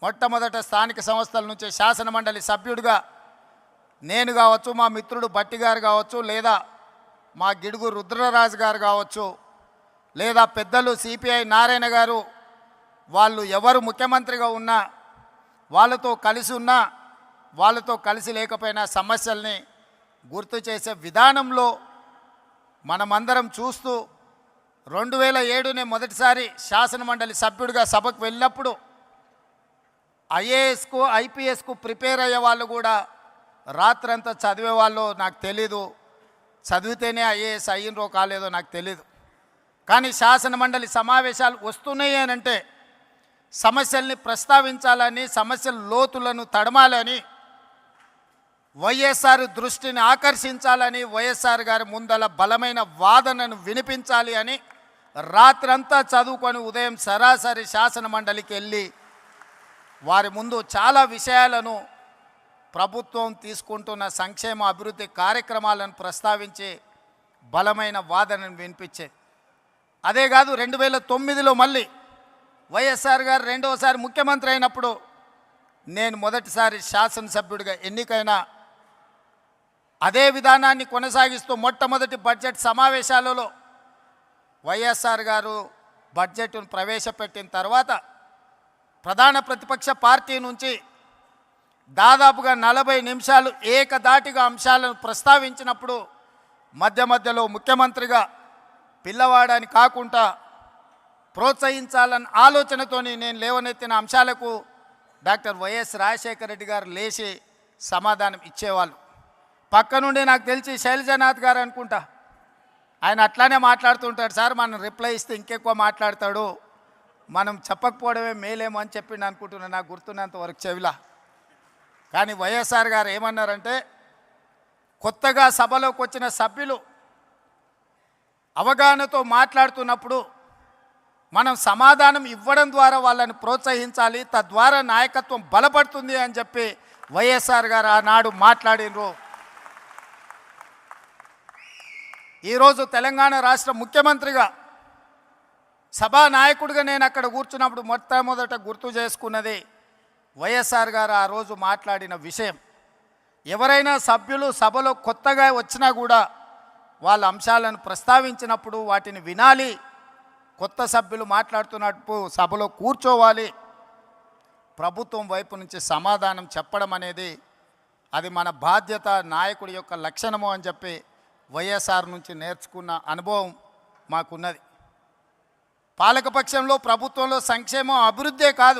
మొట్టమొదట స్థానిక సంస్థల నుంచి శాసనమండలి సభ్యుడిగా నేను కావచ్చు, మా మిత్రుడు బట్టి గారు కావచ్చు, లేదా మా గిడుగు రుద్రరాజు గారు కావచ్చు, లేదా పెద్దలు సిపిఐ నారాయణ గారు, వాళ్ళు ఎవరు ముఖ్యమంత్రిగా ఉన్నా వాళ్ళతో కలిసి ఉన్నా వాళ్ళతో కలిసి లేకపోయినా సమస్యల్ని గుర్తు చేసే విధానంలో మనమందరం చూస్తూ 2007 మొదటిసారి శాసనమండలి సభ్యుడిగా సభకు వెళ్ళినప్పుడు ఐఏఎస్కు ఐపీఎస్కు ప్రిపేర్ అయ్యే వాళ్ళు కూడా రాత్రంతా చదివే వాళ్ళు నాకు తెలీదు, చదివితేనే ఐఏఎస్ అయ్యిండ్రో కాలేదో నాకు తెలీదు. కానీ శాసనమండలి సమావేశాలు వస్తున్నాయి అంటే సమస్యల్ని ప్రస్తావించాలని, సమస్యల లోతులను తడమాలని, వైఎస్ఆర్ దృష్టిని ఆకర్షించాలని, వైఎస్ఆర్ గారి ముందల బలమైన వాదనను వినిపించాలి అని రాత్రంతా చదువుకొని ఉదయం సరాసరి శాసనమండలికి వెళ్ళి వారి ముందు చాలా విషయాలను, ప్రభుత్వం తీసుకుంటున్న సంక్షేమ అభివృద్ధి కార్యక్రమాలను ప్రస్తావించి బలమైన వాదనను వినిపించేది. అదే కాదు 2009లో మళ్ళీ వైఎస్ఆర్ గారు రెండవసారి ముఖ్యమంత్రి అయినప్పుడు నేను మొదటిసారి శాసనసభ్యుడిగా ఎన్నికైన అదే విధానాన్ని కొనసాగిస్తూ మొట్టమొదటి బడ్జెట్ సమావేశాలలో వైఎస్ఆర్ గారు బడ్జెట్ను ప్రవేశపెట్టిన తర్వాత ప్రధాన ప్రతిపక్ష పార్టీ నుంచి దాదాపుగా 40 నిమిషాలు ఏకధాటిగా అంశాలను ప్రస్తావించినప్పుడు మధ్య మధ్యలో ముఖ్యమంత్రిగా పిల్లవాడని కాకుండా ప్రోత్సహించాలన్న ఆలోచనతోని నేను లేవనెత్తిన అంశాలకు డాక్టర్ వైఎస్ రాజశేఖర రెడ్డి గారు లేచి సమాధానం ఇచ్చేవాళ్ళు. పక్క నుండి నాకు తెలిసి శైలజనాథ్ గారు అనుకుంటా, ఆయన అట్లానే మాట్లాడుతుంటాడు, సార్ మనం రిప్లై ఇస్తే ఇంకెక్కువ మాట్లాడతాడు, మనం చెప్పకపోవడమే మేలేమో అని చెప్పిండు అనుకుంటున్నాను నాకు గుర్తున్నంత వరకు చెవిలా. కానీ వైఎస్ఆర్ గారు ఏమన్నారంటే, కొత్తగా సభలోకి వచ్చిన సభ్యులు అవగాహనతో మాట్లాడుతున్నప్పుడు మనం సమాధానం ఇవ్వడం ద్వారా వాళ్ళని ప్రోత్సహించాలి, తద్వారా నాయకత్వం బలపడుతుంది అని చెప్పి వైఎస్ఆర్ గారు ఆనాడు మాట్లాడినరు. ఈరోజు తెలంగాణ రాష్ట్ర ముఖ్యమంత్రిగా సభానాయకుడిగా నేను అక్కడ కూర్చున్నప్పుడు మొట్టమొదట గుర్తు చేసుకున్నది వైఎస్ఆర్ గారు ఆ రోజు మాట్లాడిన విషయం. ఎవరైనా సభ్యులు సభలో కొత్తగా వచ్చినా కూడా వాళ్ళ అంశాలను ప్రస్తావించినప్పుడు వాటిని వినాలి, కొత్త సభ్యులు మాట్లాడుతున్నట్టు సభలో కూర్చోవాలి, ప్రభుత్వం వైపు నుంచి సమాధానం చెప్పడం అనేది అది మన బాధ్యత, నాయకుడి యొక్క లక్షణము అని చెప్పి వైఎస్ఆర్ నుంచి నేర్చుకున్న అనుభవం మాకున్నది. పాలకపక్షంలో ప్రభుత్వంలో సంక్షేమం అభివృద్ధే కాదు,